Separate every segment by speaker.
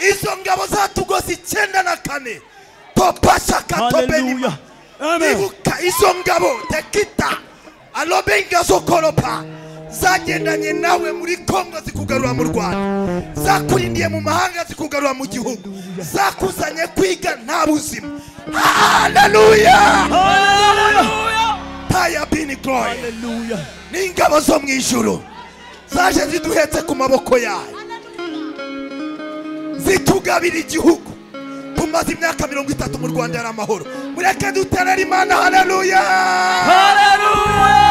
Speaker 1: izo ngabo zatugose 94 topasha katobeni ibuka izo ngabo tekita alobenga zokoropa zagendanye nawe muri Kongo zikugarura mu Rwanda zakurindiye mu mahanga zikugarura mu gihugu zakuzanye kwiga nta buzima. Hallelujah, hallelujah, taya bini glory, hallelujah. N'ingabo zo mu ijuru zaje ziduhetse ku maboko yayo zitugabira igihugu. Tumaze imyaka 30 mu Rwanda ari amahoro. Mureke duterera Imana. Hallelujah, hallelujah.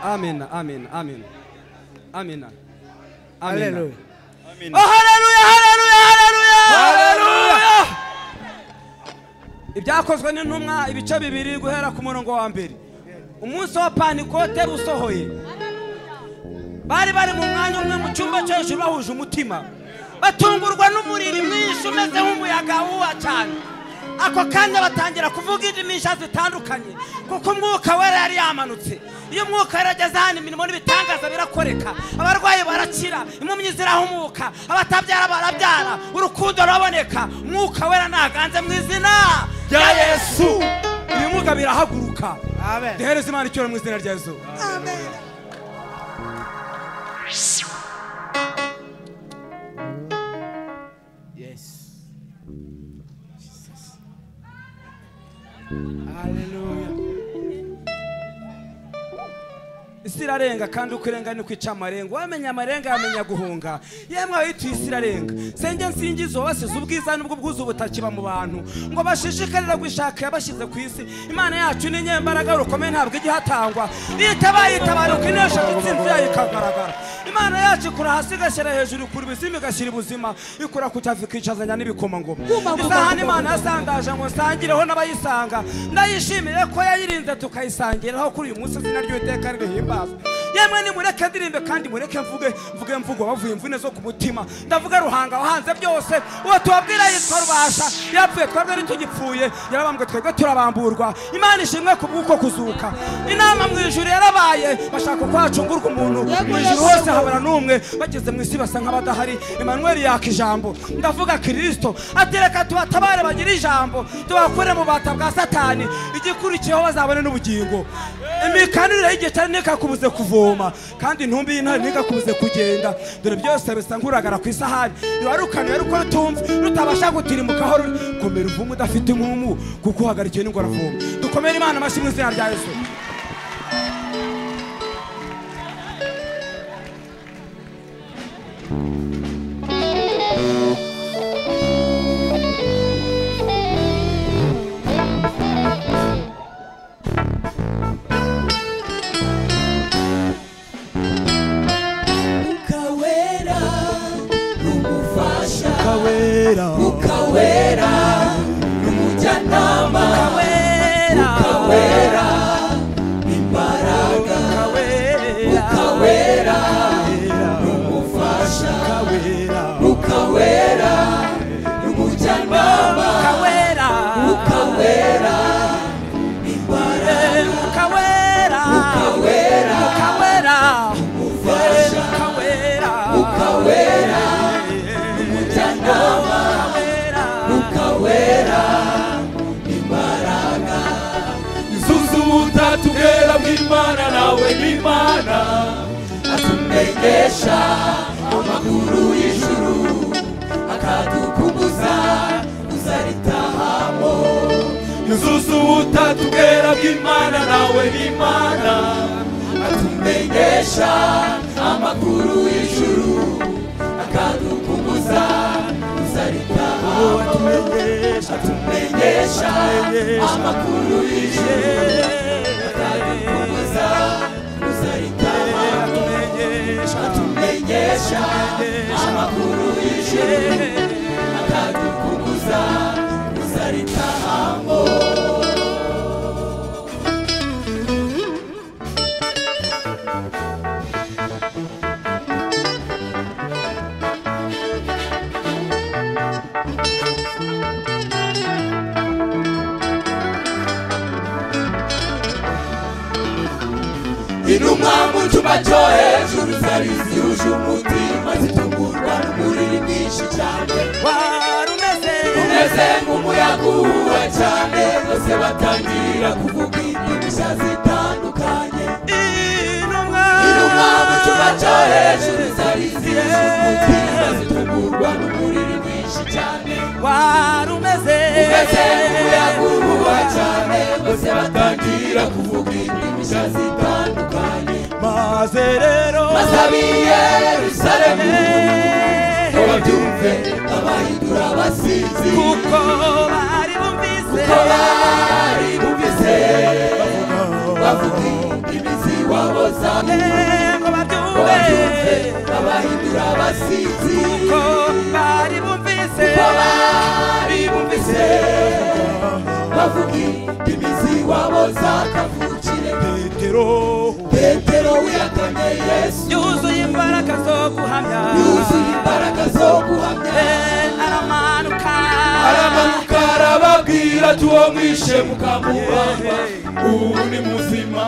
Speaker 2: Amen, amen, amen, amen,
Speaker 3: hallelujah,
Speaker 2: amen. Oh, hallelujah, hallelujah, hallelujah. Ibyakozwe n'intumwa ibice 2 guhera ku murongo wa mbere. Umunsi wa Pantekote busohoye, bari mu mwanya umwe mu cyumba cyo hejuru bahuje umutima, batungurwa n'umuriro mwinshi umeze nk'umuyaga uwa cyane. Ako kanya batangira kuvuga indimi zitandukanye kuko umwuka wera yari yamanutse. Iyo umwuka yarageze hano imirimo n'ibitangaza birakoreka, abarwayi barakira, impumyi zirahumuka, abatabyara barabyara, urukundo ruraboneka. Umwuka wera naganze mu izina rya Yesu, ibimuga birahaguruka. Amen. Duhereze Imana icyubahiro mu izina rya Yesu. Amen.
Speaker 3: Hallelujah.
Speaker 2: Isirarenga kandi ukurenga ni kwica amarenga. Wamenya amarenga yamenya guhunga. Yemwe ayituye isirarenga. Senge nsingizo wasize ubwiza n'ubwo bwuzu butakiba mu bantu ngo bashishikarira gwishaka yabashize ku isi. Imana yacu ni nyembaraga rukomeye ntabwo igihatangwa. Itabaruka inesha gitsinzi yayikagaragara. Imana yacu ikura hasi igashira hejuru kuri bizima igashira ubuzima ikura kutavukicazanya n'ibikoma ngoma. Isahani Imana yasangaje ngo sangireho n'abayisanga. Ndayishimire ko yayirinze tukayisangiraho kuri uyu munsi izina ry'Uwiteka rihimba. Yemwe ni mureke ndirimbe kandi mureke mvuge mvugo bavuye imvune zo ku mutima. Ndavuga Ruhanga wahanze byose uwo tubabwira yitwa Rubasha yapfuye twebwe ntitugipfuye yarabambwe twebwe turabamburwa. Imana ishimwe ku bw'uko kuzuka. Inama mu ijuru yarabaye bashaka kwacungurwa umuntu mu ijuru hose habara n'umwe bageze mu isi basa nk'abadahari. Emmanuel yaka ijambo ndavuga Kristo atereka tubatabare bagira ijambo tubakure mu bata bwa Satani igikurikiyeho bazabone n'ubugingo. Imikanire y'igitare nikakubuze kuvoma kandi intumbi y'intare nikakubuze kugenda. Dore byose bisa nk'uragara ku isahani niwarukana yaruko rutumva rutabasha gutirimukaho komera uvumu udafite impumu kuko uhagarikiye n'ingora voma. Dukomere Imana amashyi mu izina rya Yesu.
Speaker 4: Ukawera n'umujyanama, ukawera imbaraga, ukawera n'umufasha, ukawera n'umujyanama, ukawera imbaraga, ukawera umufasha, ukawera umujyanama, ukawera imbaraga. Zuzu utatugera bw'Imana nawe n'Imana atumenyesha amakuru y'ijuru akadukumbuza uzaritahamo. Zuzu utatugera bw'Imana nawe n'Imana atumenyesha amakuru y'ijuru akadukumbuza uzaritahamo. Atumenyesha amakuru y'ijuru akadukumbuza uzaritahamo. Atumenyesha amakuru y'ijuru akadukumbuza uzaritahamo. cyuma cyo hejuru zari zihuje umutima zitungurwa n'umuriro mwinshi cyane umeze nk'umuyaga uhuha cyane bose batangira kuvuga indimi zitandukanye intumwa mu cyuma cyo hejuru zari zihuje umutima zitungurwa n'umuriro mwinshi cyane umeze nk'umuyaga uhuha cyane bose batangira kuvuga indimi zitandukanye maze ab'i Yerusalemu ngo babyumve babahindura abasizi kuko bari bumvise bavuga indimi z'iwabo ngo babyumve babahindura abasizi kuko bari bumvise bavuga indimi z'iwabo zakavukire Petero wihakanye Yesu yuzuye imbaraga zo guhamya aramanuka arababwira ati uwo mwishe mukamubamba ubu ni muzima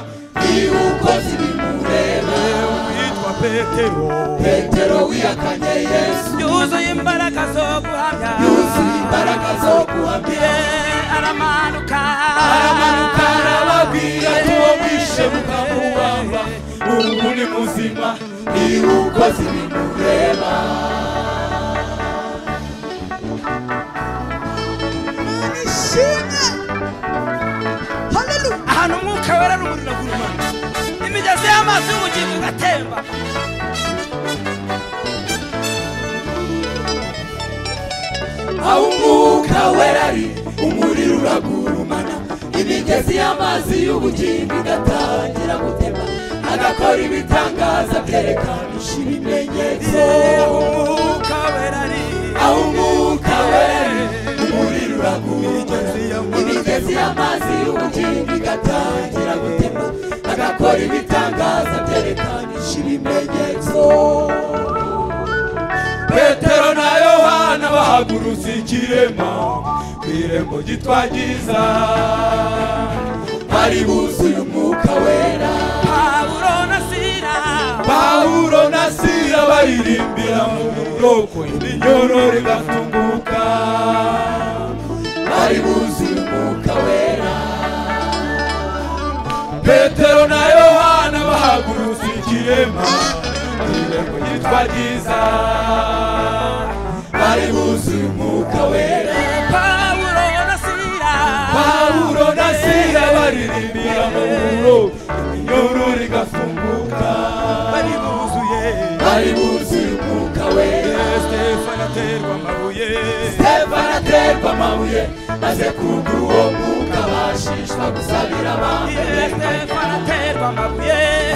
Speaker 4: iwukoze ibimureba witwa Petero wihakanye Yesu yuzuye imbaraga zo guhamya aramanuka arababwira ati uwo mwishe mukamubamba ubu ni muzima iwukoze ibimureba
Speaker 2: ahantu umwuka wera n'umuriro gurumana imigezi y'amazi y'ubugingo ugatemba
Speaker 4: aho umwuka wera ari umuriro uragurumana imigezi y'amazi y'ubugingo igatangira gutemba agakora ibitangaza byerekanisha ibimenyetso aho umwuka wera ari umuriro uragurumana imigezi y'amazi y'ubugingo igatangira gutemba agakora ibitangaza byerekanisha ibimenyetso Petero na Yohana bahagurutse ikirema kw'irembo ryitwa Ryiza bari buzuye umwuka wera Pawulo na Sila baririmbira mu buroko iminyoro rigafunguka bari buzuye umwuka wera Petero na Yohana bahagurutse ikirema kw'irembo ryitwa Ryiza bari buzuye umwuka wera Pawulo na Sila baririmbira mu buroko iminyoro rigafunguka bari buzuye umwuka wera Stefano aterwa amabuye maze kubw'uwo mwuka bashishwa gusabira abantu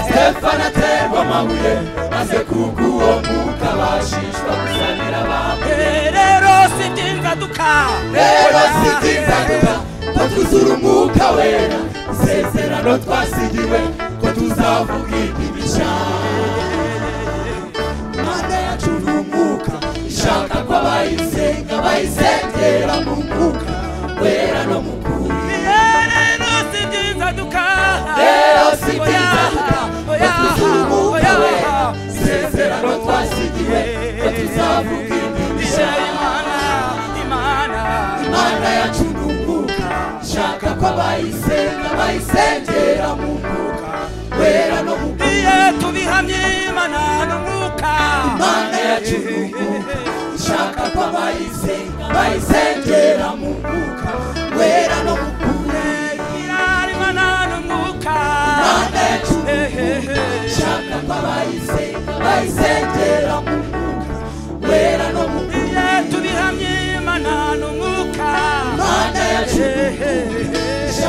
Speaker 4: Stefano aterwa amabuye maze kubw'uwo mwuka bashishwa gusabira abantu
Speaker 2: rero sitinzaduka
Speaker 4: ko twuzura umwuka wera isezerano twasigiwe ko tuzavuga indimi Imana yacu ni umwuka ishaka ko bayisengera mu mwuka wera no mu kuri
Speaker 2: rero sitinzaduka
Speaker 4: ko twuzura umwuka wera isezerano twasigiwe ko tuzavuga indimi Imana yacu ni umwuka ishaka ko bayisengera mu mwuka wera no mu kuri
Speaker 2: tubihamye Imana n'umwuka
Speaker 4: Imana yacu ni umwuka ishaka ko bayisengera mu mwuka wera no mu kuri
Speaker 2: Imana n'umwuka
Speaker 4: Imana yacu ni umwuka ishaka ko bayisengera mu mwuka wera no mu kuri
Speaker 2: tubihamye Imana n'umwuka
Speaker 4: Imana yacu ni umwuka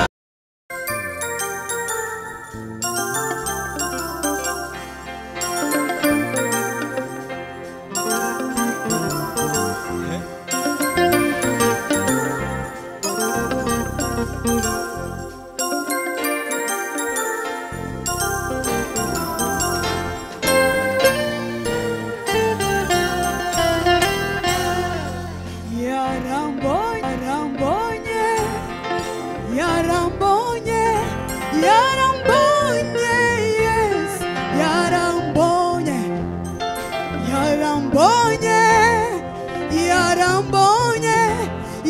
Speaker 5: yarambonye yarambonye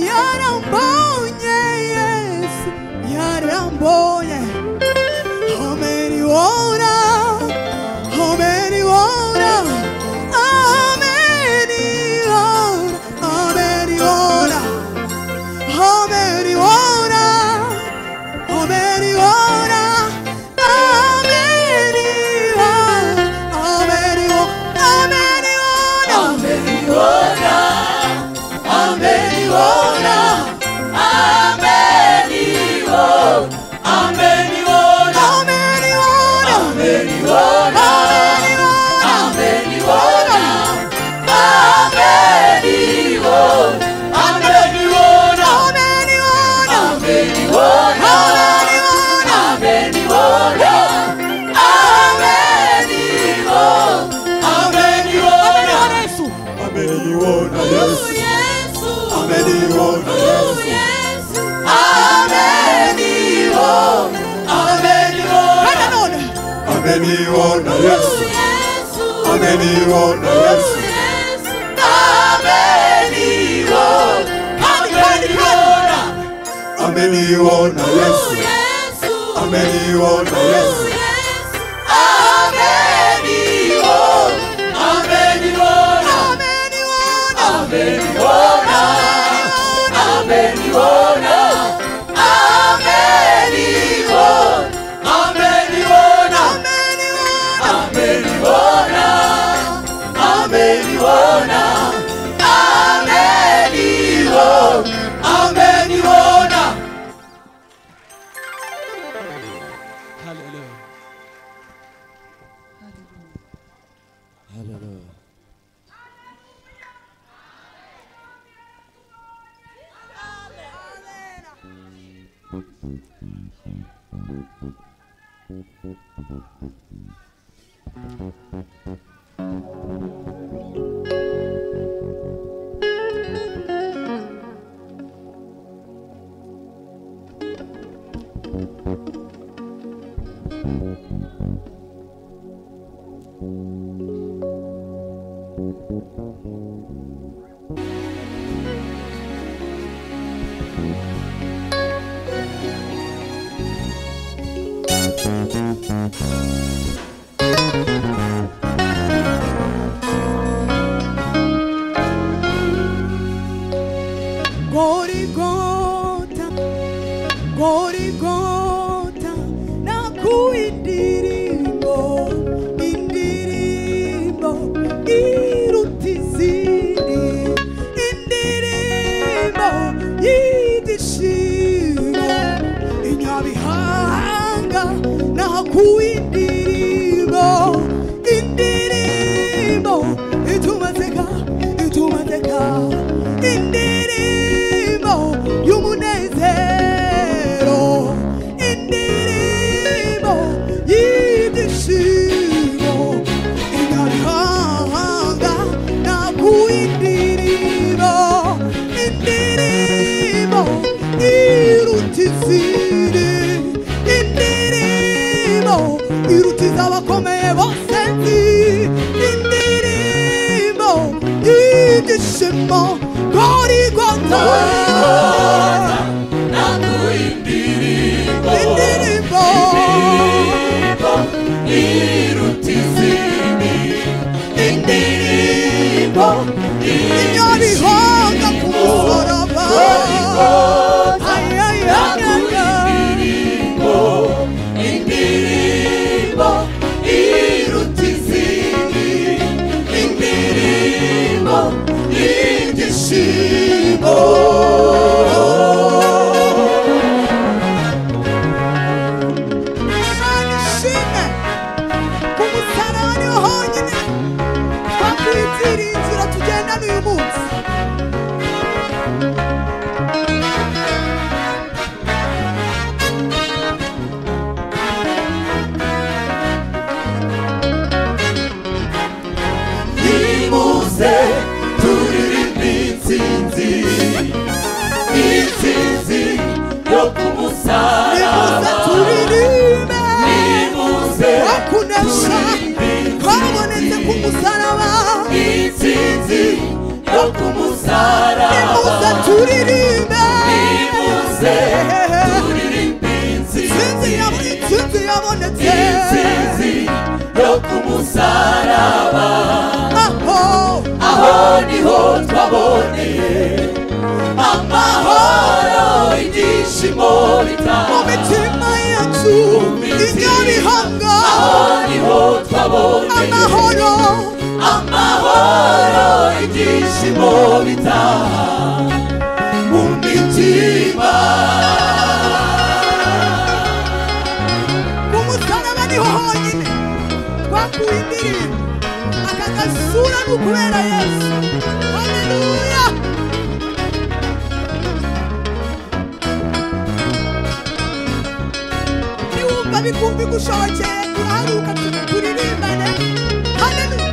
Speaker 5: yarambonye Yesu yarambonye ameniona ameniona ameniona ameniona ameniona Gorigota, Gorigota, nakuindirimbo, indirimbo, irutizini, indirimbo, yidishimo, inyabihanga, nakuindirimbo, indirimbo, itumateka, itumateka, indirimbo y'umunezero, indirimbo y'igishimo, inyabihanga nakuindirimbo, indirimbo irutizini, indirimbo irutiza abakomeye bose nzi, indirimbo y'igishimo, Gorigota, nakuindirimbo, indirimbo irutizini, indirimbo inyabihanga ku musaraba, nakuindirimbo, indirimbo irutizini, indirimbo igishimo. Nishime ku musaraba niho honyine twakwitiriye inzira tugendana uyu munsi.
Speaker 4: Nimuze turirimbe intsinzi niho twaboneye amahoro ibyishimo bitaha
Speaker 5: mu mitima yacu ibyo bihanga
Speaker 4: aho niho twaboneye amahoro ibyishimo bitaha mu mitima
Speaker 5: ku musaraba niho honyine twakuye indirimbo aka gasura ni ukubera Yesu. Haleluya. niwumva bikumva igushobokeye turaharuka turirimbane. Haleluya.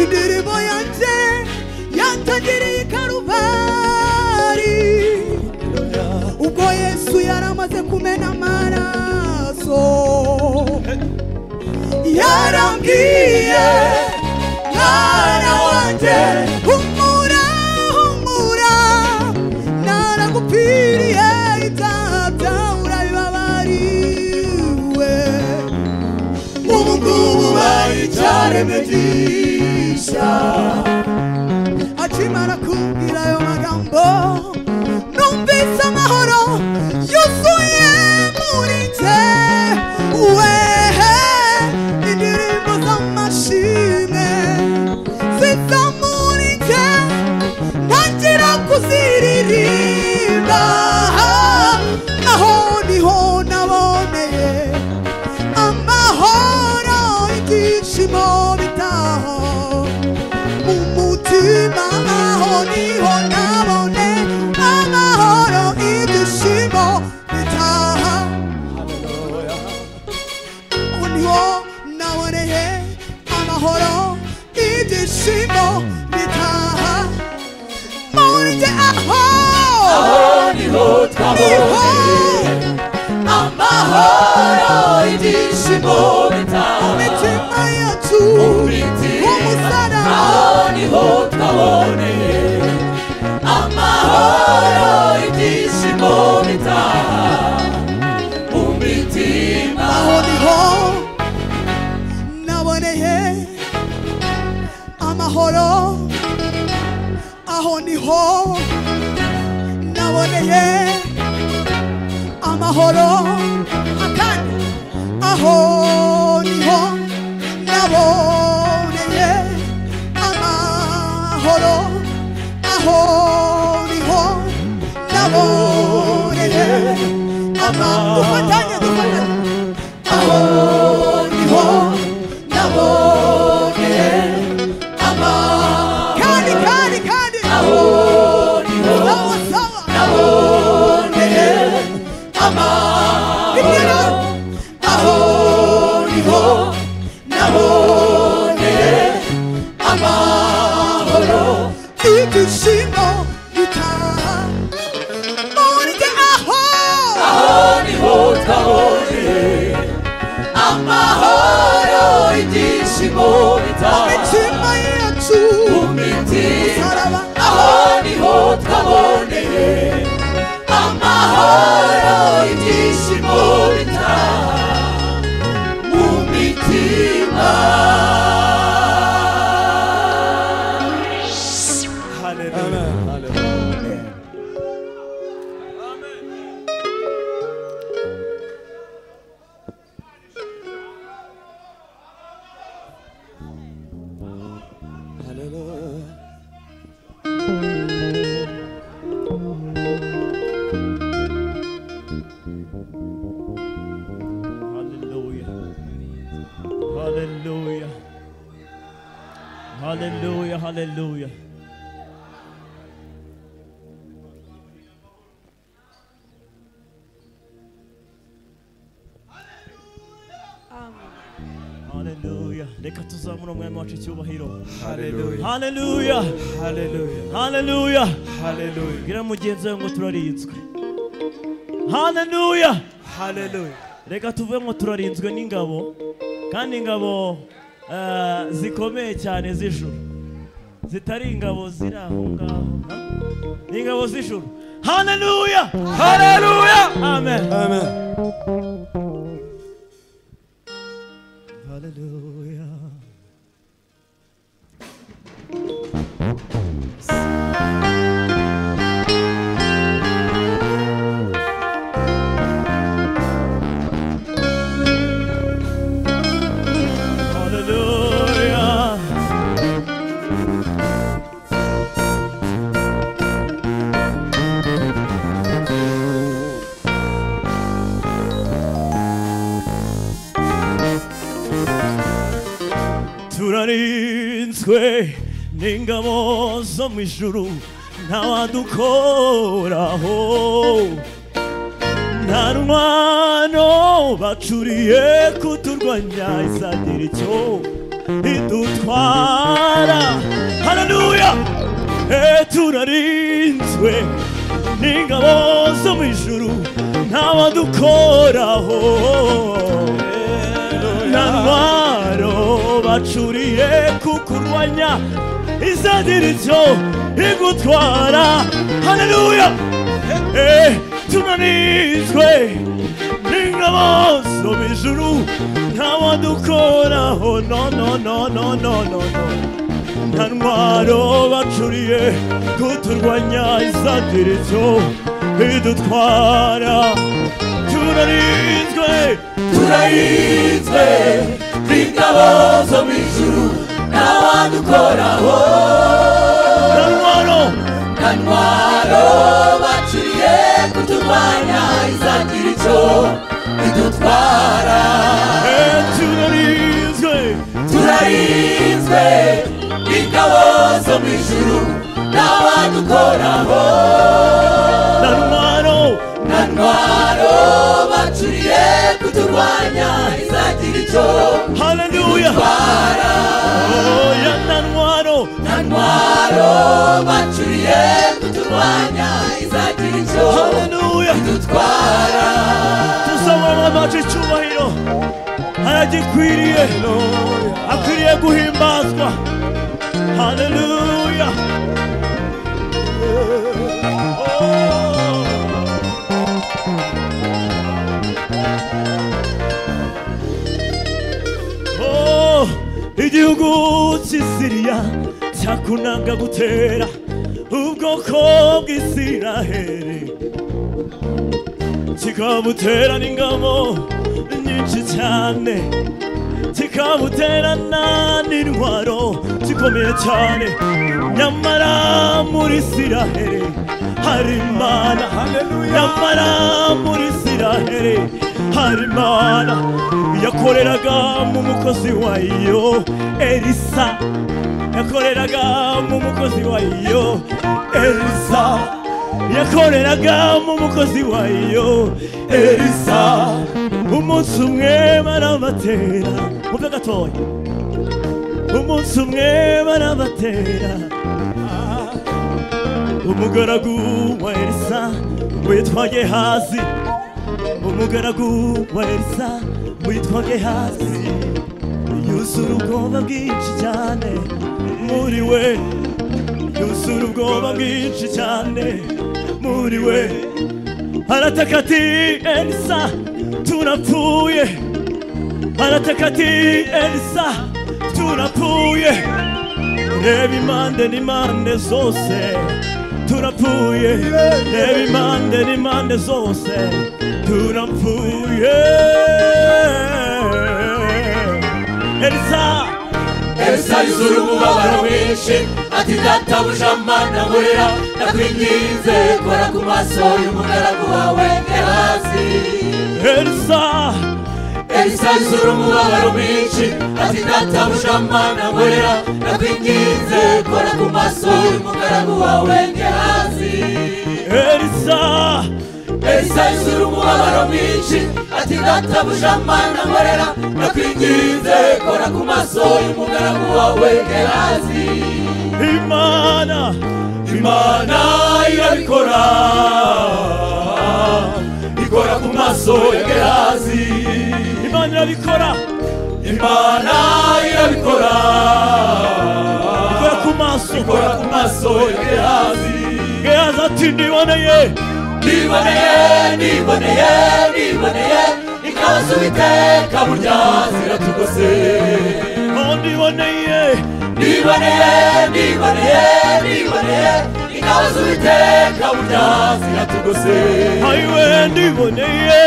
Speaker 5: indirimbo yanjye yatangiriye i Karuvali ubwo Yesu yaramaze kumena amaraso yarambwiye mwana wanjye humura humura naragupfiriye ibyaha byawe urabibabariwe ubu ngubu bari icyaremwe gishya. akimara kubwira ayo magambo numvise amahoro yuzuye muri njye wehe indirimbo z'amashimwe ziza muri njye ntangira kuziririmba aho niho naboneye amahoro ibyishimo bitaha mu mutima aho niho nabone amahoro ibyishimo bitaha aho niho naboneye amahoro ibyishimo bitaha muri njye aho
Speaker 4: niho twaboneye amahoro ibyishimo bitaha
Speaker 5: mu mitima yacu umusaraba
Speaker 4: aho niho twaboneye amahoro ibyishimo bitaha mu mitima
Speaker 5: aho niho naboneye amahoro aho niho naboneye amahoro akandi aho niho naboneye amahoro aho niho naboneye dufatanye aho niho naboneye kandi
Speaker 4: aho niho
Speaker 5: sawa
Speaker 4: naboneye amahoro aho niho naboneye amahoro
Speaker 5: ibyishimo bitaha muri njye aho
Speaker 4: niho twaboneye amahoro ibyishimo bitaha
Speaker 5: imitima yacu
Speaker 4: mu mitima
Speaker 5: umusaraba
Speaker 4: aho niho twaboneye amahoro ibyishimo bitaha mu mitima.
Speaker 6: Hallelujah. Hallelujah. Hallelujah. Hallelujah. Reka tuzamura umwami wacu icyubahiro.
Speaker 2: Hallelujah.
Speaker 6: Hallelujah.
Speaker 2: Hallelujah.
Speaker 6: Hallelujah.
Speaker 2: Hallelujah.
Speaker 6: Gira mugenzi wawe ngo turarinzwe. Hallelujah.
Speaker 2: Hallelujah.
Speaker 6: Reka tuvuge ngo turarinzwe n'ingabo kandi ingabo zikomeye cyane z'ijuru zitari ingabo ziri aho ngaho ni ingabo z'ijuru. Hallelujah.
Speaker 2: Hallelujah.
Speaker 6: Amen.
Speaker 2: Amen.
Speaker 6: Hallelujah. turarinzwe n'ingabo zo mu ijuru ntawadukoraho nta ntwaro bacuriye kuturwanya izagira icyo idutwara haleluya turarinzwe n'ingabo zo mu ijuru ntawadukoraho nta ntwaro bacuriye kukurwanya izagira icyo igutwara haleluya tunarinzwe n'ingabo zo mu ijuru ntawadukoraho no nta ntwaro bacuriye kuturwanya izagira icyo idutwara turarinzwe
Speaker 4: n'ingabo zo mu ijuru ntawadukoraho nta ntwaro bacuriye kuturwanya izagira icyo idutwara turarinzwe n'ingabo zo mu ijuru ntawadukoraho nta ntwaro bacuriye kuturwanya izagira icyo idutwara nta ntwaro bacuriye kuturwanya izagira icyo idutwara
Speaker 6: tuzamura amacu icyubahiro aragikwiriye akwiriye guhimbazwa haleluya igihugu cy'Isiriya cyakunanga gutera ubwoko bw'Isiraheli kikabutera n'ingabo nyinshi cyane kikabuterana n'intwaro zikomeye cyane nyamara muri Isiraheli hari Imana nyamara muri Isiraheli hari Imana yakoreraga mu mukozi wayo Elisa yakoreraga mu mukozi wayo Elisa yakoreraga mu mukozi wayo Elisa umunsi umwe barabatera mumve gatoya umunsi umwe barabatera umugaragu wa Elisa witwa Gehazi umugaragu wa Elisa witwa Gehazi yuzura ubwoba bwinshi cyane muri we yuzura ubwoba bwinshi cyane muri we arataka ati Elisa turapfuye arataka ati Elisa turapfuye reba impande n'impande zose turapfuye reba impande n'impande zose turapfuye
Speaker 4: Elisa yuzura umubabaro mwinshi ati databuja Mana nkorera ndakwinginze kora ku maso y'umugaragu wawe Gehazi Elisa yuzura umubabaro mwinshi ati databuja Mana nkorera ndakwinginze kora ku maso y'umugaragu wawe Gehazi Elisa yuzura umubabaro mwinshi ati databuja Mana nkorera ndakwinginze kora ku maso y'umugaragu wawe Gehazi Imana irabikora ikora ku maso ya Gehazi
Speaker 6: Imana irabikora
Speaker 4: Imana irabikora
Speaker 6: ikora ku maso ya Gehazi Gehazi ati ndiboneye ingabo z'Uwiteka burya ziratugose ndiboneye ingabo z'Uwiteka burya ziratugose ayiwe ndiboneye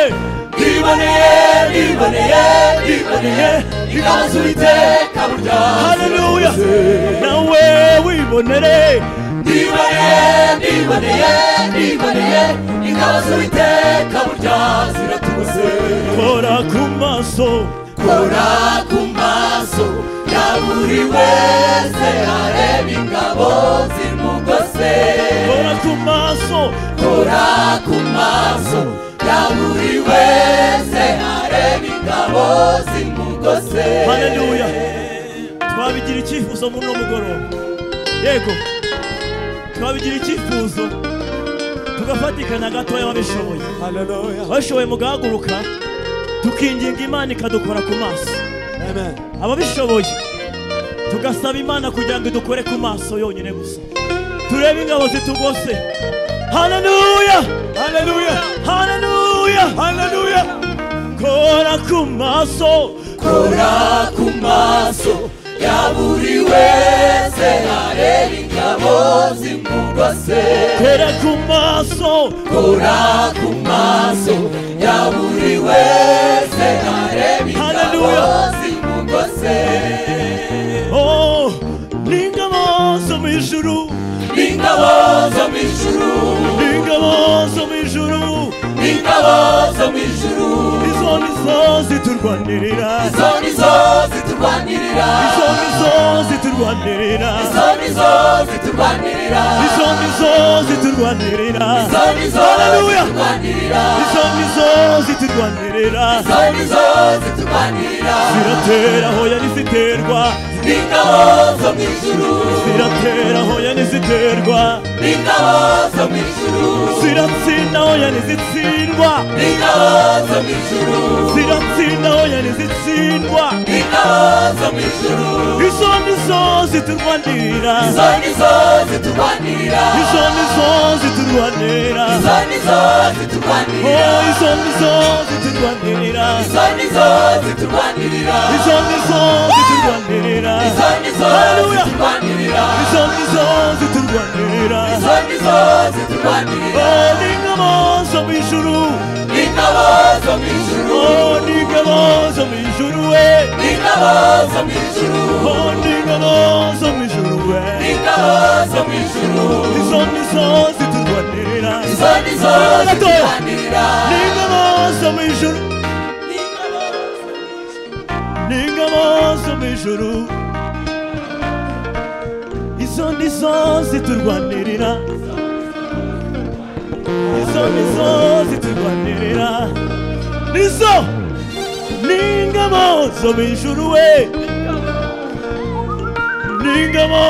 Speaker 4: ingabo z'Uwiteka burya
Speaker 6: haleluya nawe wibonere
Speaker 4: ndiboneye ingabo z'Uwiteka burya ziratugose
Speaker 6: kora ku maso
Speaker 4: ya buri wese areba ingabo zimugose
Speaker 6: kora ku maso
Speaker 4: ya buri wese areba ingabo zimugose.
Speaker 6: haleluya. twabigira icyifuzo muri uno mugoroba, yego twabigira icyifuzo tugafatikanya gatoya babishoboye, babishoboye mugahaguruka tukinginga Imana ikadukora ku maso. ababishoboye tugasaba Imana kugira ngo idukore ku maso yonyine gusa, turebe ingabo zitugose. haleluya haleluya haleluya haleluya. kora ku maso
Speaker 4: ya buri wese areba ingabo zimugose.
Speaker 6: kora ku maso
Speaker 4: ya buri wese areba ingabo zimugose.
Speaker 6: oh n'ingabo zo mu ijuru,
Speaker 4: ingabo zo mu ijuru,
Speaker 6: ingabo zo mu ijuru,
Speaker 4: ingabo zo mu ijuru,
Speaker 6: izo nizo ziturwanirira,
Speaker 4: izo nizo ziturwanirira,
Speaker 6: izo nizo ziturwanirira,
Speaker 4: izo nizo ziturwanirira,
Speaker 6: izo nizo ziturwanirira,
Speaker 4: izo nizo
Speaker 6: haleluya,
Speaker 4: ziturwanirira,
Speaker 6: izo nizo ziturwanirira,
Speaker 4: izo nizo ziturwanirira,
Speaker 6: ziratera aho yari ziterwa,
Speaker 4: ingabo zo mu ijuru,
Speaker 6: ziratera aho yari ziterwa,
Speaker 4: ingabo zo mu ijuru,
Speaker 6: ziratsinda aho yari zitsindwa,
Speaker 4: ingabo zo mu ijuru,
Speaker 6: ziratsinda aho yari zitsindwa,
Speaker 4: ingabo zo mu ijuru,
Speaker 6: izo nizo ziturwanirira,
Speaker 4: izo nizo ziturwanirira,
Speaker 6: izo nizo ziturwanirira,
Speaker 4: izo nizo ziturwanirira,
Speaker 6: oh izo nizo ziturwanirira,
Speaker 4: izo nizo ziturwanirira,
Speaker 6: izo nizo ziturwanirira,
Speaker 4: izo nizo
Speaker 6: haleluya,
Speaker 4: ziturwanirira,
Speaker 6: izo nizo ziturwanirira,
Speaker 4: izo nizo ziturwanirira,
Speaker 6: oh n'ingabo zo mu ijuru,
Speaker 4: ingabo zo mu ijuru,
Speaker 6: oh n'ingabo zo mu ijuru we,
Speaker 4: ingabo zo mu ijuru,
Speaker 6: oh n'ingabo zo mu ijuru we,
Speaker 4: ingabo zo mu ijuru,
Speaker 6: izo nizo ziturwanirira,
Speaker 4: izo nizo ziturwanirira,
Speaker 6: n'ingabo zo mu ijuru, n'ingabo zo mu ijuru, izo nizo ziturwanirira, izo nizo ziturwanirira, nizo n'ingabo zo mu ijuru we, n'ingabo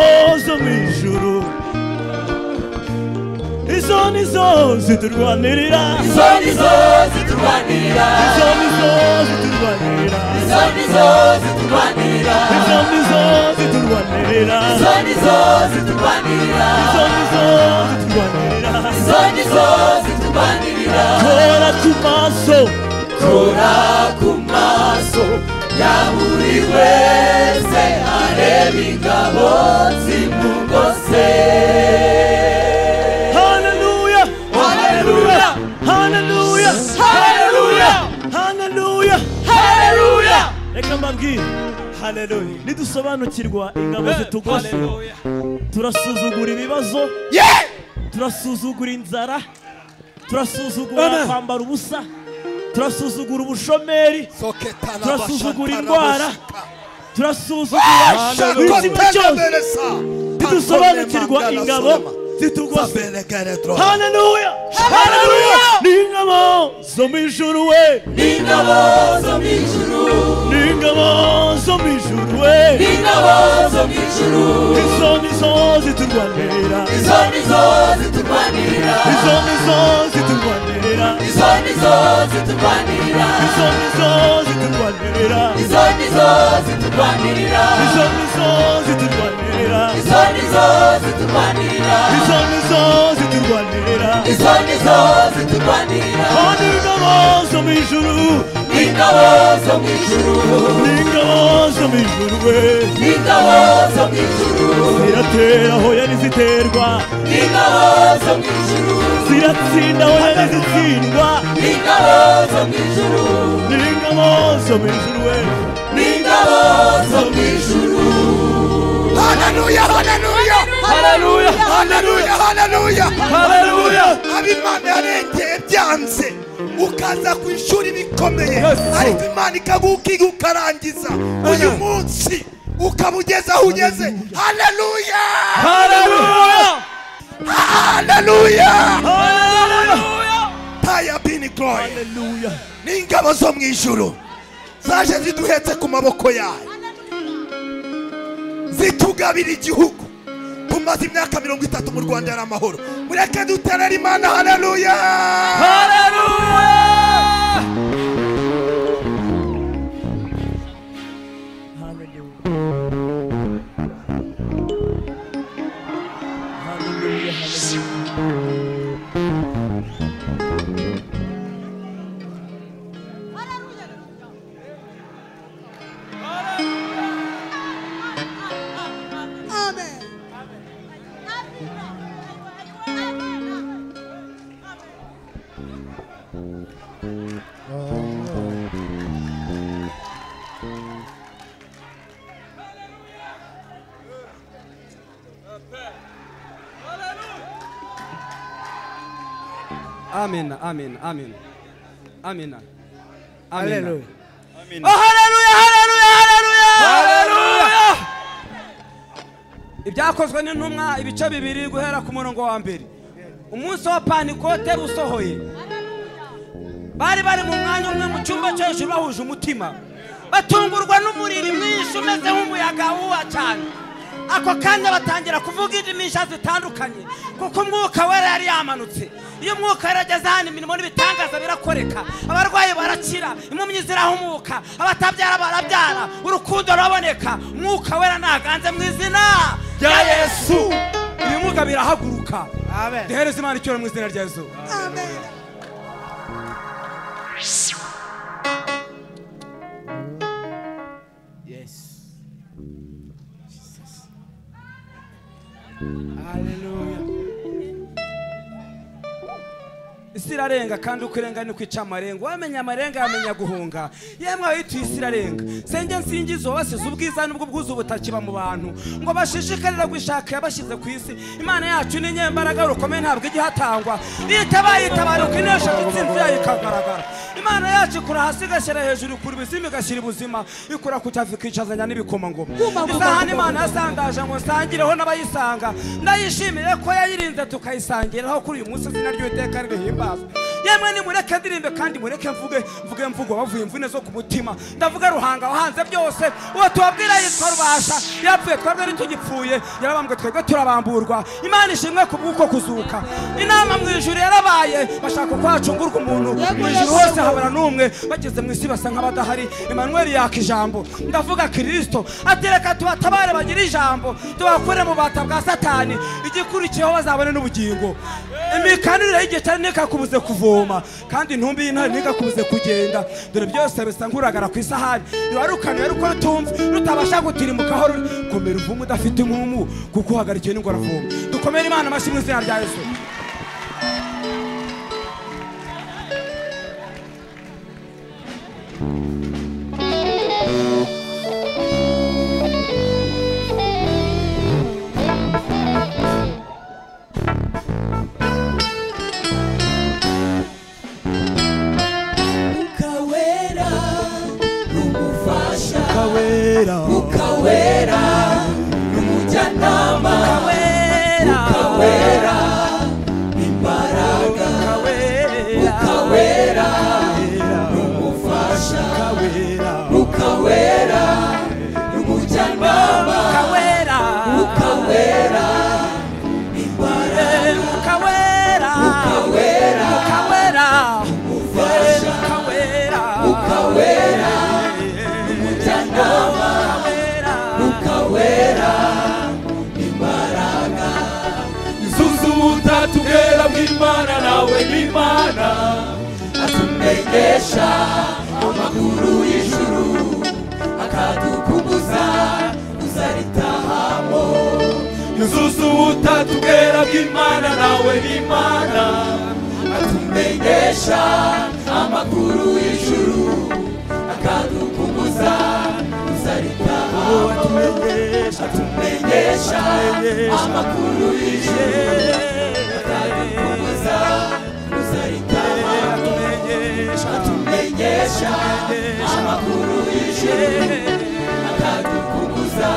Speaker 6: zo mu ijuru, izo nizo ziturwanirira,
Speaker 4: izo nizo ziturwanirira,
Speaker 6: izo nizo ziturwanirira,
Speaker 4: izo nizo ziturwanirira,
Speaker 6: izo nizo ziturwanirira,
Speaker 4: izo nizo ziturwanirira,
Speaker 6: izo nizo ziturwanirira,
Speaker 4: izo nizo ziturwanirira,
Speaker 6: kora ku maso
Speaker 4: ya buri wese areba ingabo zimugose.
Speaker 6: haleluya haleluya haleluya haleluya haleluya haleluya. reka mbabwire, haleluya, nidusobanukirwa ingabo zitugose turasuzugura ibibazo, turasuzugura inzara, turasuzugura kwambara ubusa, turasuzugura ubushomeri, turasuzugura indwara, turasuzugura ubuzima cyose. Nidusobanukirwa ingabo zitugose, haleluya haleluya, n'ingabo zo mu ijuru we,
Speaker 4: N'ingabo zo mu ijuru,
Speaker 6: n'ingabo zo mu ijuru we,
Speaker 4: n'ingabo zo mu ijuru,
Speaker 6: izo nizo ziturwanirira,
Speaker 4: izo nizo ziturwanirira,
Speaker 6: izo nizo ziturwanirira,
Speaker 4: izo nizo ziturwanirira,
Speaker 6: izo nizo ziturwanirira,
Speaker 4: izo nizo ziturwanirira,
Speaker 6: izo nizo ziturwanirira,
Speaker 4: izo nizo ziturwanirira,
Speaker 6: izo nizo ziturwanirira,
Speaker 4: izo nizo ziturwanirira,
Speaker 6: oh n'ingabo zo mu ijuru,
Speaker 4: n'ingabo zo mu ijuru,
Speaker 6: n'ingabo zo mu ijuru we,
Speaker 4: n'ingabo zo mu ijuru,
Speaker 6: ziratera aho yari ziterwa,
Speaker 4: n'ingabo zo mu ijuru,
Speaker 6: ziratsinda aho yari zitsindwa,
Speaker 4: n'ingabo zo mu ijuru,
Speaker 6: n'ingabo zo mu ijuru we,
Speaker 4: n'ingabo zo mu ijuru.
Speaker 1: Haleluya, haleluya,
Speaker 6: haleluya
Speaker 1: haleluya, haleluya,
Speaker 6: haleluya.
Speaker 1: ab'Imana yarengeye byanze ukaza ku ishuri bikomeye, ariko Imana ikagukiga ukarangiza uyu munsi ukabugeza aho ugeze. Haleluya,
Speaker 6: Hallelujah.
Speaker 1: haleluya,
Speaker 6: Hallelujah.
Speaker 1: taya bini glory.
Speaker 6: Hallelujah.
Speaker 1: N'ingabo zo mu ijuru zaje ziduhetse ku maboko yayo, zitugabira igihugu. Tumaze imyaka 30 mu Rwanda ari amahoro. Mureke duterere Imana. Haleluya,
Speaker 6: Hallelujah.
Speaker 2: Amen, amen, amen, amen.
Speaker 3: Hallelujah.
Speaker 2: Oh, hallelujah, hallelujah, hallelujah. Ibyakozwe n'intumwa ibice 2 guhera ku murongo wa mbere. Umunsi wa Pantekote usohoye, bari mu mwanya umwe mu cyumba cyo hejuru bahuje umutima, batungurwa n'umuriro mwinshi umeze nk'umuyaga wuha cyane. Ako kanya batangira kuvuga indimi zitandukanye kuko umwuka wera yari yamanutse. Iyo umwuka yarageze hano imirimo n'ibitangaza birakoreka, abarwayi barakira, impumyi zirahumuka, abatabyara barabyara, urukundo ruraboneka. Umwuka wera naganze mu izina rya Yesu, ibimuga birahaguruka.
Speaker 3: Amen.
Speaker 2: Duhereze Imana icyubahiro mu izina rya Yesu.
Speaker 5: Amen.
Speaker 3: Yes. Jesus. Hallelujah.
Speaker 2: Isi irarenga kandi uko irenga ni kwica amarenga. Wamenya amarenga yamenya guhunga. Yemwe abituye isi irarenga. Senge nsingizo basize ubwiza n'ubwo bwuzu butakiba mu bantu ngo bashishikarira gushaka yabashize ku isi. Imana yacu ni nyembaraga rukomeye ntabwo igihatangwa. Itabaye itabaruka inesha gitsinzi yikagaragara. Imana yacu ikura hasi gashyira hejuru kuri bizima gashyira ubuzima ikura kutavika icazanya n'ibikoma ngoma. Isahani Imana yasangaje ngo sangireho n'abayisanga. Ndayishimire ko yayirinze tukayisangiraho kuri uyu munsi izina ry'Uwiteka rihimba. Yemwe ni mureke ndirimbe kandi mureke mvuge mvugo bavuye imvune zo ku mutima. Ndavuga Ruhanga wahanze byose, uwo tubabwira yitwa Rubasha, yapfuye twebwe ntitugipfuye, yarabambwe twebwe turabamburwa. Imana ishimwe ku bw'uko kuzuka. Inama mu ijuru yarabaye, bashaka kwacungurwa umuntu mu ijuru hose habara n'umwe, bageze mu isi basa nk'abadahari. Emmanuel yaka ijambo, ndavuga Kristo atereka tubatabare bagira ijambo, tubakure mu bata bwa Satani, igikurikiyeho bazabone n'ubugingo. Imikanire y'igihe cyane nikakubuze kuvoma kandi intumbi y'intare nikakubuze kugenda. Dore byose bisa nk'uragara ku isahani, rukanuye ruko rutumva rutabasha gutirimukaho komera uvumu udafite impumu kuko uhagarikiye n'ingora voma. Dukomere Imana amashyi mu izina rya Yesu.
Speaker 4: Ukawera n'umujyanama, ukawera imbaraga, ukawera n'umufasha, ukawera n'umujyanama, ukawera imbaraga, ukawera n'umufasha, ukawera n'umujyanama, ukawera imbaraga. Zuzuta tugera mw'Imana nawe n'Imana atumenyesha amakuru y'ijuru akadukumbuza kuzaritahamo. Zuzuta tugera mw'Imana nawe n'Imana atumenyesha amakuru y'ijuru akadukumbuza kuzaritahamo. Atumenyesha amakuru y'ijuru akadukumbuza kuzaritahamo. Atumenyesha amakuru y'ijuru akadukumbuza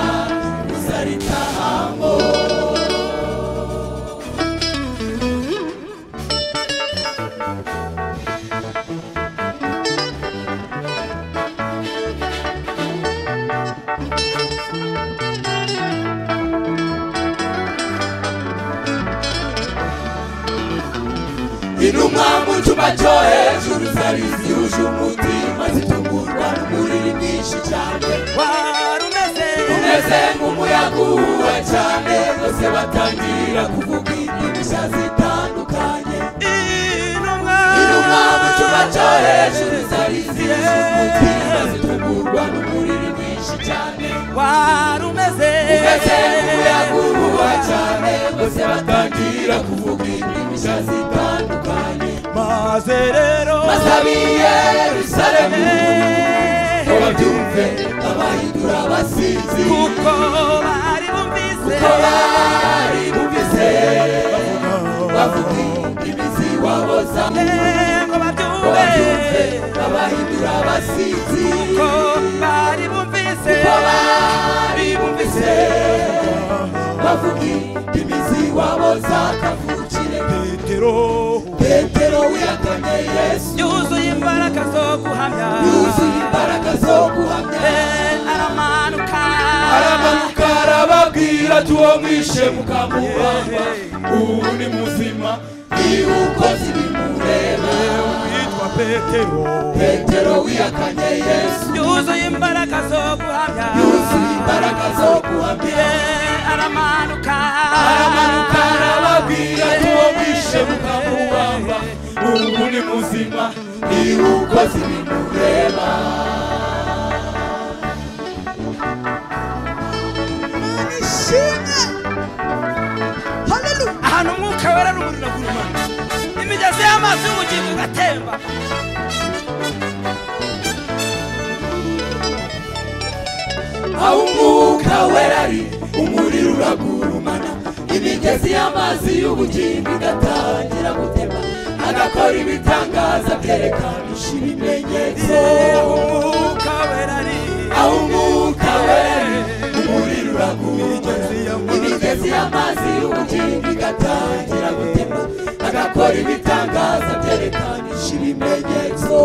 Speaker 4: inuma mu cyumba cyo hejuru zari zihuje umutima zitungurwa n'umuriro mwinshi cyane umeze nk'umuyaga uhuha cyane bose batangira kuvuga indimi zitandukanye inuma mu cyumba cyo hejuru zari zihuje umutima zitungurwa n'umuriro mwinshi cyane umeze nk'umuyaga uhuha cyane bose batangira kuvuga indimi zitandukanye maze rero maze Yerusalemu ngo babyumve abahindura abasinzi kuko bari bumvise bavuga imizi waboza ngo babyumve abahindura abasinzi kuko bari bumvise bavuga imizi waboza kavukire Petero wihakanye Yesu yuzuye imbaraga zo guhamya aramanuka arababwira ati uwo mwishe mukamubamba ubu ni muzima ibukozi bimureba witwa Petero wihakanye Yesu yuzuye imbaraga zo guhamya aramanuka arababwira ati uwo mwishe mukamubamba ubu ni muzima ibukozi bimureba
Speaker 2: ahantu umwuka wera n'umuriro gurumana imigezi y'amazi y'ubugingo ugatemba
Speaker 4: aho umwuka wera ari umuriro uragurumana imigezi y'amazi y'ubugingo igatangira gutemba agakora ibitangaza byerekanisha ibimenyetso aho umwuka wera ari umuriro uragurumana imigezi y'amazi y'ubugingo igatangira gutemba agakora ibitangaza byerekanisha ibimenyetso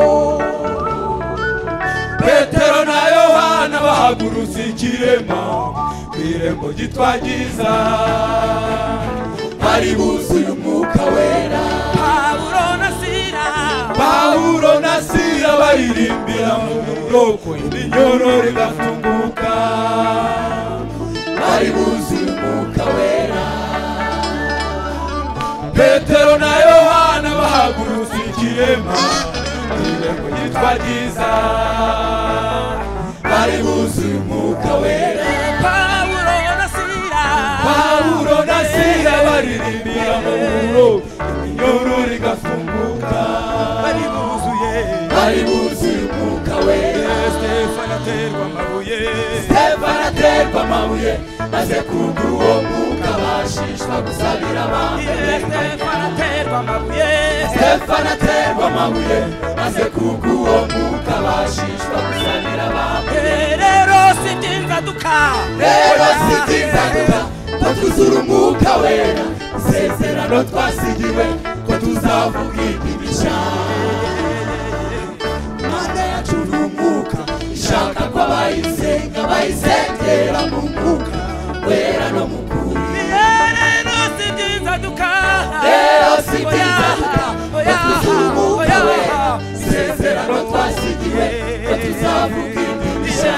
Speaker 4: Petero na Yohana bahagurutse ikirema kw'irembo ryitwa Giza bari buzuye umwuka wera Pawulo na Sila baririmbira mu buroko iminyoro rigafunguka bari buzuye umwuka wera Petero na Yohana bahagurutse ikirema kw'irembo ryitwa Giza bari buzuye umwuka wera Pawulo na Sila baririmbira mu buroko iminyoro rigafunguka bari buzuye umwuka wera Stefano aterwa amabuye maze kubw'uwo mwuka bashishwa gusabira abantu Stefano aterwa amabuye maze kubw'uwo mwuka bashishwa gusabira abantu rero si by'inzaduka ko twuzura umwuka wera isezerano twasigiwe ko tuzavuga indimi nshya Imana yacu ni umwuka ishaka ko abayisenga bayisengera mu mwuka wera no mu kuri rero si by'inzaduka ko twuzura umwuka wera isezerano twasigiwe ko tuzavuga indimi nshya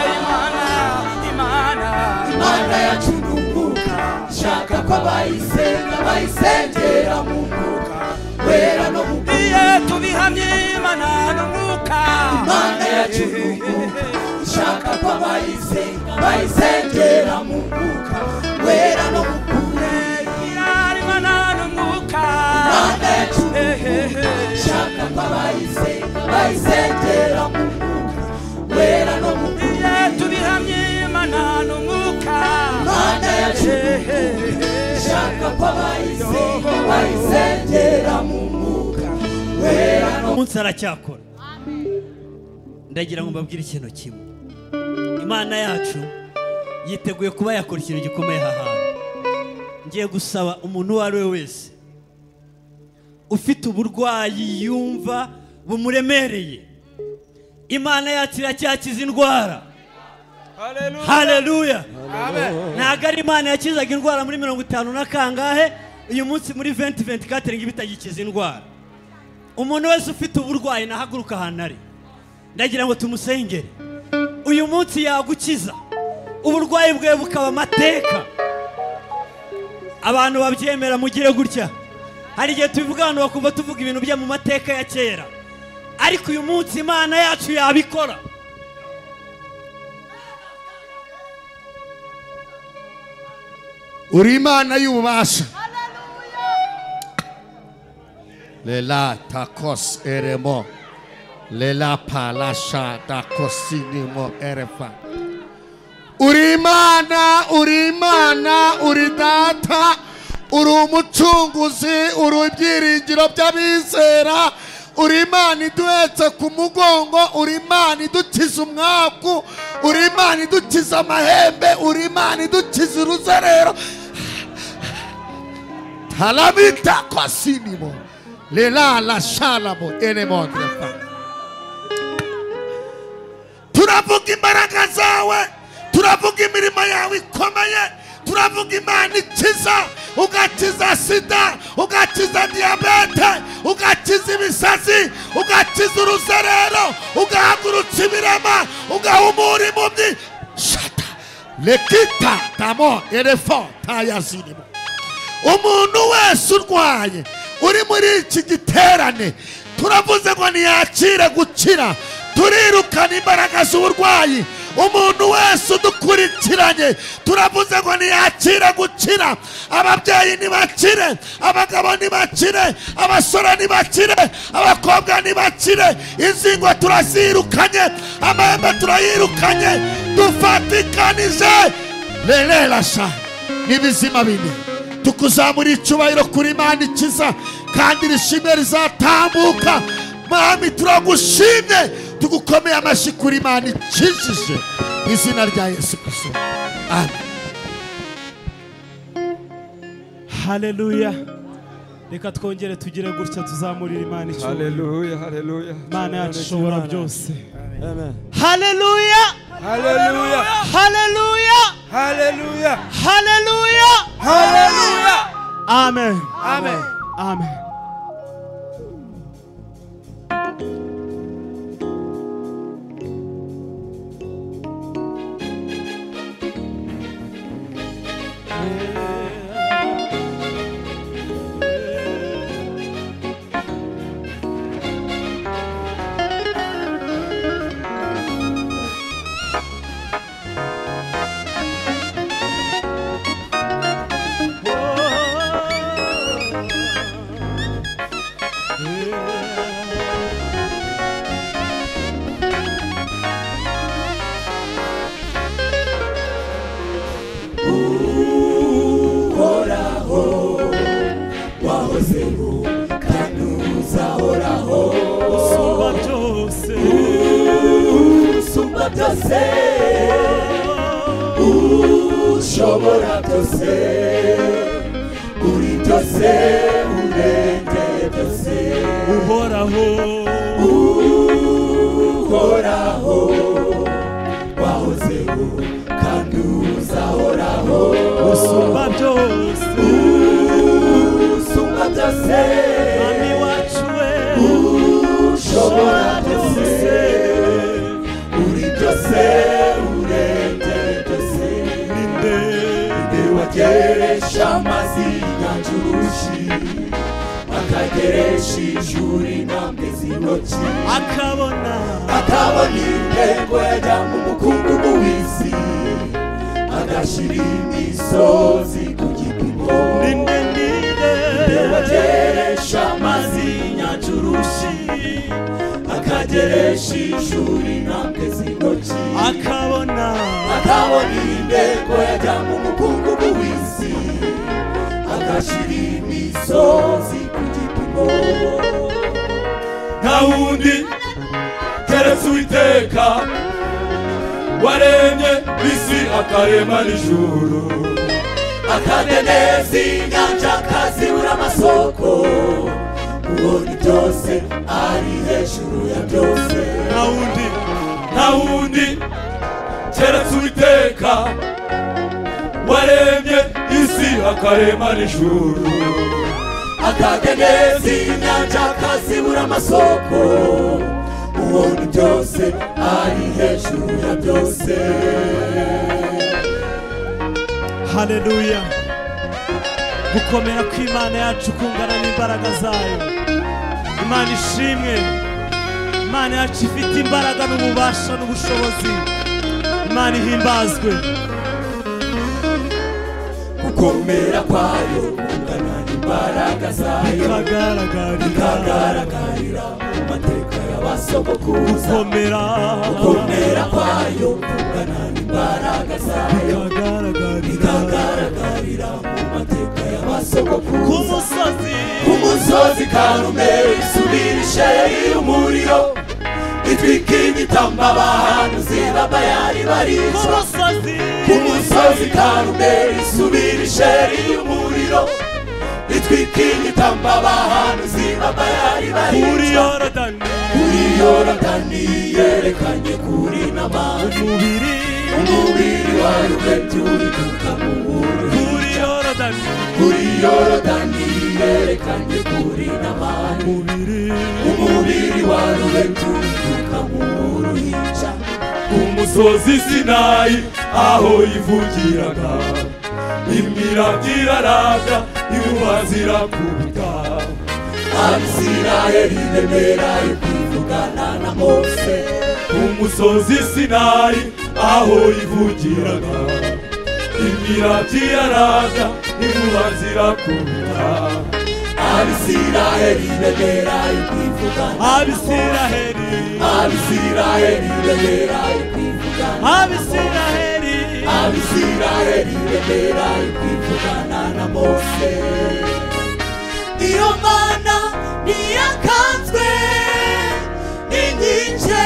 Speaker 4: Imana yacu ni umwuka ishaka ko abayisenga bayisengera mu mwuka wera no mu kuri iyo tubihamye Imana n'umwuka Imana yacu ni umwuka ishaka ko abayisenga bayisengera mu mwuka wera no mu kuri Imana n'umwuka Imana yacu ni umwuka ishaka ko abayisenga bayisengera mu mwuka wera no mu kuri iyo tubihamye Imana n'umwuka Imana yacu ishaka ko abayisenga bayisengera mu mwuka wera no
Speaker 7: umunsi aracyakora ndagira ngo mbabwire ikintu kimwe Imana yacu yiteguye kuba yakora ikintu gikomeye aha hantu ngiye gusaba umuntu uwo ari we wese ufite uburwayi yumva bumuremereye, Imana yacu iracyakiza indwara. Haleluya. Ntabwo ari Imana yakizaga indwara muri 50 na kangahe, uyu munsi muri 2024 ngo ibitagikiza indwara. Umuntu wese ufite uburwayi nahaguruka ahantu ari, ndagira ngo tumusengere. Uyu munsi yagukiza uburwayi bwe bukaba amateka. Abantu babyemera mugire gutya. Hari igihe tubivuga abantu bakumva tuvuga ibintu bya mu mateka ya kera, ariko uyu munsi Imana yacu yabikora.
Speaker 1: uri Imana y'ububasha. Lela takos eremo lela palasha takosinimo erefa. uri Imana, uri Imana, uri data, uri umucunguzi, uri ibyiringiro by'abizera, uri Imana iduhetse ku mugongo, uri Imana idukiza umwaku, uri Imana idukiza amahembe, uri Imana idukiza uruzerero. Talamita kwasinimo lela la shalamo enemondrefa. Turavuga imbaraga zawe, turavuga imirimo yawe ikomeye, turavuga Imana ikiza, ugakiza sida, ugakiza diyabete, ugakiza ibisazi, ugakiza uruzerero, ugahagurutsa ibirema, ugahumura impumyi. Shata lekita tamo elefo tayazinimo. Umuntu wese urwaye uri muri iki giterane, turavuze ngo ntiyakire gukira, turirukana imbaraga z'uburwayi. Umuntu wese udukurikiranye, turavuze ngo ntiyakire gukira. Ababyeyi ntibakire, abagabo ntibakire, abasore ntibakire, abakobwa ntibakire. Inzingo turazirukanye, amahembe turayirukanye, dufatikanije lelerasha n'ibizima bine. Tukuzamura icyubahiro kuri Imana ikiza, kandi irishimwe rizatambuka. Mwami turagushimye, tugukomeye amashyi kuri Imana ikijije, izina rya Yesu Kristo. Amen.
Speaker 2: Haleluya. Reka twongere tugire gutya tuzamurira Imana icyubahiro.
Speaker 3: Haleluya, haleluya.
Speaker 2: Imana yacu ishobora byose.
Speaker 3: Amen.
Speaker 2: Haleluya.
Speaker 3: Haleluya.
Speaker 2: Haleluya.
Speaker 3: Haleluya.
Speaker 2: Haleluya.
Speaker 3: Haleluya.
Speaker 2: Amen.
Speaker 3: Amen.
Speaker 2: Amen.
Speaker 4: Ushobora byose, uri byose, urengeye byose.
Speaker 2: Uhoraho,
Speaker 4: uhoraho, wahozeho kandi uzahoraho.
Speaker 2: usumba byose,
Speaker 4: usumba byose,
Speaker 2: Mwami wacu we,
Speaker 4: ushobora byose, uri byose, urengeye byose. Ninde wageresha amazi y'inyanja urushi, akageresha ijuru intambwe z'intoki,
Speaker 2: akabona
Speaker 4: intego yajya mu mukungugu w'isi, agashyira imisozi ku gipimo. Ninde wageresha amazi y'inyanja urushi, akageresha ijuru intambwe z'intoki,
Speaker 2: akabona
Speaker 4: intego yajya mu mukungugu w'isi, agashyira imisozi ku gipimo.
Speaker 8: nta wundi keretse Uwiteka waremye isi akarema n'ijuru,
Speaker 4: akadendezi inyanja kazibura amasoko ubona byose ari hejuru ya byose
Speaker 8: nta wundi keretse Uwiteka waremye isi akarema n'ijuru
Speaker 4: akadendezi inyanja kazibura amasoko ubona byose ari hejuru ya byose.
Speaker 6: Haleluya. Gukomera kw'Imana yacu kungana n'imbaraga zayo. Imana ishimwe. Imana yacu ifite imbaraga n'ububasha n'ubushobozi. Imana ihimbazwe.
Speaker 4: Gukomera kwayo kungana n'imbaraga zayo ikagaragarira mu mateka y'abasogokuruza. Gukomera kwayo kungana n'imbaraga zayo ikagaragarira mu mateka y'abasogokuruza. Ku musozi Karumeli isubirishe umuriro itwika imitamba abahanuzi b'Abayali baricwa. Ku musozi Karumeli isubirishe umuriro itwika imitamba abahanuzi b'Abayali baricwa. Kuri Yorodani yerekanye kuri Namani umubiri wa Rubeni uriduka mu ruhinja. Kuri Yorodani yerekanye kuri Namani umubiri wa Rubeni uriduka mu ruhinja.
Speaker 8: Ku musozi Sinayi aho yivugiraga imirabyo irarabya inkuba zirakubita.
Speaker 4: Abisirayeli bemera kwivugana na Mose.
Speaker 8: Ku musozi Sinayi aho yivugiraga imirabyo irarabya inkuba zirakubita.
Speaker 4: Abisirayeli bemera kwivugana.
Speaker 6: Abisirayeli
Speaker 4: bemera kwivugana. Abisirayeli bemera kwivugana na Mose. Iyo Mana niyakanzwe n'inkike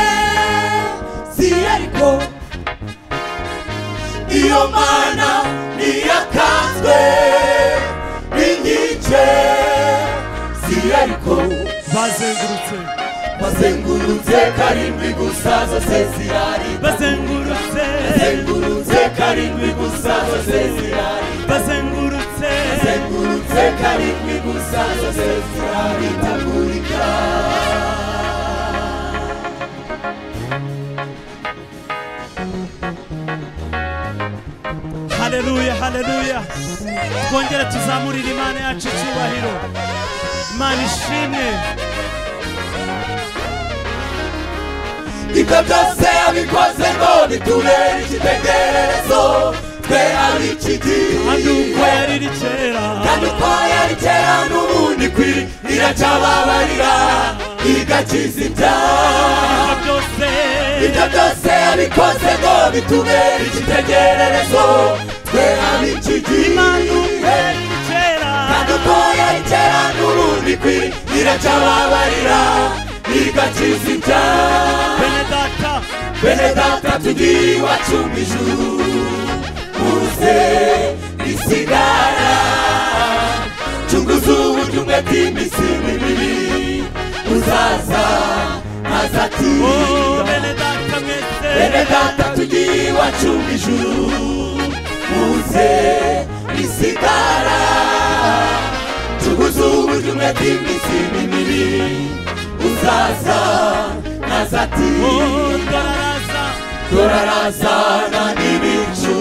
Speaker 4: z'Yeriko. Iyo Mana niyakanzwe n'inkike z'Yeriko. Bazengurutse karindwi gusa zose zirari. Bazengurutse karindwi gusa zose zirari. Bazengurutse karindwi gusa zose zirari tagurika.
Speaker 6: Haleluya, haleluya. Twongere tuzamurire Imana yacu icyubahiro. Imana ishimwe.
Speaker 4: Ibyo byose yabikoze ngo bitubere icyitegererezo twe ab'iki gihe.
Speaker 6: Kandi uko yari kera
Speaker 4: n'ubundi kwiri iracyababarira igakiza ibyaha. Ibyo byose yabikoze ngo bitubere icyitegererezo twe ab'iki gihe. Kandi uko yari kera n'ubundi kwiri iracyababarira igakiza ibyaha. Bene data tugiye iwacu mu ijuru muze risigara. Chunguza uburyo umwe bw'iminsi mibi uzaza ntazati. Bene data tugiye iwacu mu ijuru muze risigara. Chunguza uburyo umwe bw'iminsi mibi uzaza ntazati. Turarazana n'ibicu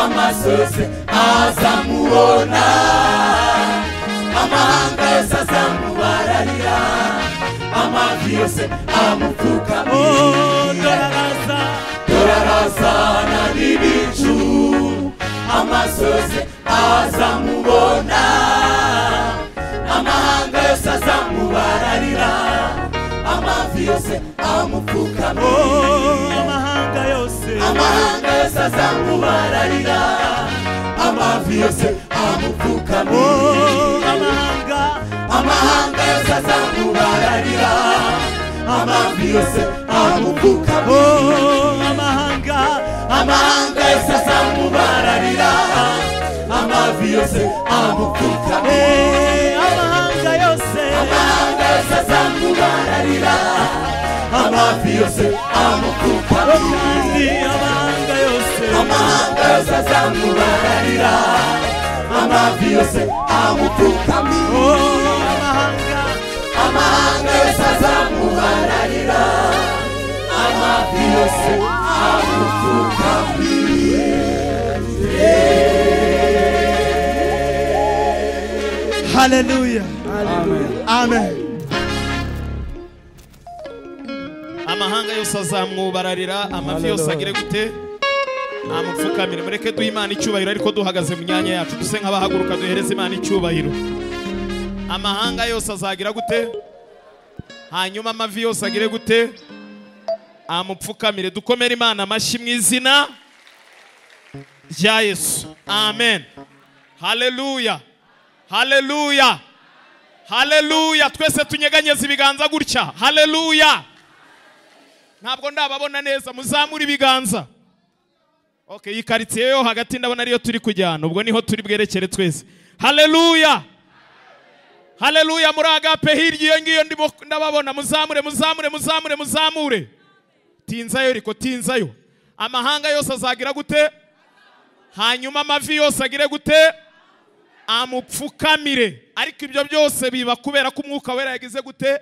Speaker 4: amaso yose azamubona. Amahanga yose azamubararira amavi yose amupfukamira. Turarazana n'ibicu amaso yose azamubona. Amahanga yose azamubararira amavi yose amupfukamira. Amahanga yose azamubararira amavi yose amupfukamira. Amahanga yose azamubararira amavi yose amupfukamira. Amahanga yose azamubararira yose amupfukamire,
Speaker 6: amahanga yose
Speaker 4: azamubararira, amavi yose amupfukamire,
Speaker 6: amahanga yose
Speaker 4: azamubararira, amavi yose amupfukamire, amahanga yose azamubararira, amavi yose amupfukamire.
Speaker 1: Hallelujah. Amen.
Speaker 9: amahanga yose azamwubararira, amavi yose agire gute amupfukamire. Mureke duhe Imana icyubahiro ariko duhagaze mu myanya yacu, duse nk'abahaguruka duhereze Imana icyubahiro. Amahanga yose azagira gute, hanyuma amavi yose agire gute amupfukamire. Dukomere Imana amashyi mu izina rya Yesu. Amen. Haleluya, haleluya, haleluya. Twese tunyeganyeze ibiganza gutya. Haleluya. Ntabwo ndababona neza, muzamura ibiganza. Okay, iyi karitsiye yo hagati ndabona ariyo turi kujyana, ubwo niho turi bwerekere twese. Haleluya, haleluya. Muri Agape hirya iyo ngiyo ndababona, muzamure, muzamure, muzamure, muzamure. Tinzayo riko, tinzayo. Amahanga yose azagira gute, hanyuma amavi yose agire gute amupfukamire. Ariko ibyo byose biba kubera ko Umwuka Wera yagize gute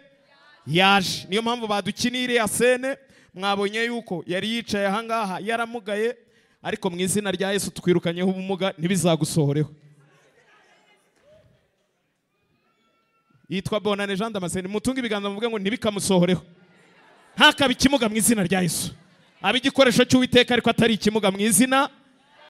Speaker 9: yaje. Niyo mpamvu badukinire ya sene, mwabonye yuko yari yicaye ahangaha yaramugaye, ariko mu izina rya Yesu twirukanyeho ubumuga ntibizagusohoreho. Yitwa Bonane Jean Damascene, mutunga ibiganza muvuge ngo ntibikamusohoreho, ntakabe ikimuga mu izina rya Yesu. Abigikoresho cy'Uwiteka ariko atari ikimuga mu izina